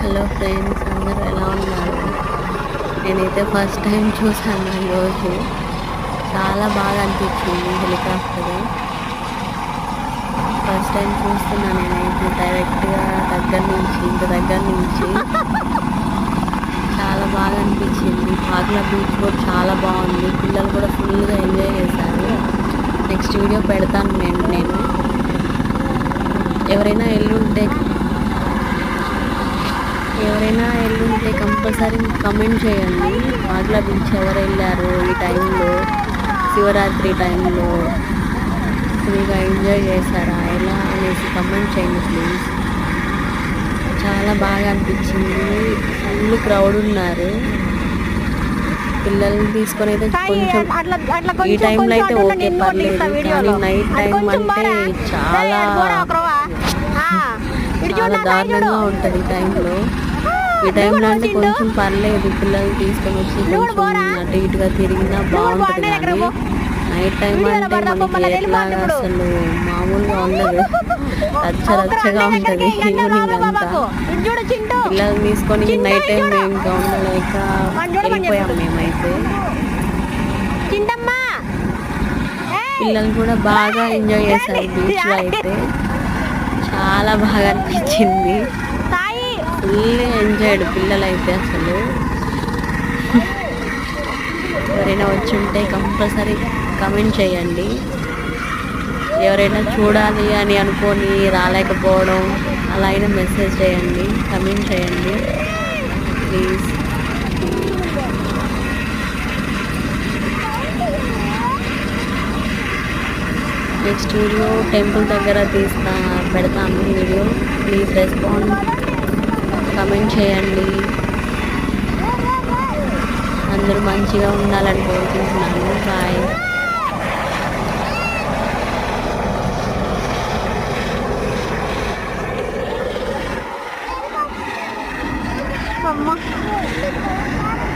Hello friends, అందరూ ఎలా ఉన్నారు? నేనైతే ఫస్ట్ టైం చూసాను ఈరోజు. చాలా బాగా అనిపించింది హెలికాప్టర్. ఫస్ట్ టైం చూస్తున్నాను నేనైతే డైరెక్ట్గా ఇంత దగ్గర నుంచి చాలా బాగా అనిపించింది. పాగ్లా బీచ్ కూడా చాలా బాగుంది. పిల్లలు కూడా ఫుల్గా ఎంజాయ్ చేశారు. నెక్స్ట్ వీడియో పెడతాను నేను ఎవరైనా ఎల్లుంటే కంపల్సరీ కమెంట్ చేయండి. పాగ్లా బీచ్ ఎవరు వెళ్ళారు ఈ టైంలో, శివరాత్రి టైంలో ఫుల్గా ఎంజాయ్ చేశారా ఎలా అనేసి కమెంట్ చేయండి ప్లీజ్. చాలా బాగా అనిపించింది. ఫుల్ క్రౌడ్ ఉన్నారు. పిల్లల్ని తీసుకొని అయితే కొంచెం ఈ టైంలో అయితే ఓకే పర్లేదు, కానీ నైట్ టైం అంటే చాలా దారుణంగా ఉంటుంది ఈ టైంలో. ఈ టైంలో అంటే కొంచెం పర్లేదు, పిల్లల్ని తీసుకొని వచ్చి కొంచెం అటు ఇటుగా తిరిగినా బాగుంటుంది. కానీ నైట్ టైం అంటే మనకి ఎట్లాగా అసలు మామూలుగా ఉండదు, రచ్చగా ఉంటుంది. ఈవినింగ్ అంతా పిల్లల్ని తీసుకొని నైట్ టైం ఇంకా ఉండలేక వెళ్ళిపోయాం మేమైతే. పిల్లలు కూడా బాగా ఎంజాయ్ చేశారు బీచ్లో అయితే. చాలా బాగా అనిపించింది. ఫుల్ ఎంజాయ్డ్ పిల్లలైతే అసలు. ఎవరైనా వచ్చి ఉంటే కంపల్సరీ కమెంట్ చేయండి. ఎవరైనా చూడాలి అని అనుకొని రాలేకపోవడం అలా అయినా మెసేజ్ చేయండి, కమెంట్ చేయండి ప్లీజ్. నెక్స్ట్ వీడియో టెంపుల్ దగ్గర పెడతాను వీడియో. ప్లీజ్ రెస్పాండ్, కమెంట్ చేయండి. అందరూ మంచిగా ఉండాలని కోరుకుంటున్నాను. బాయ్. అమ్మ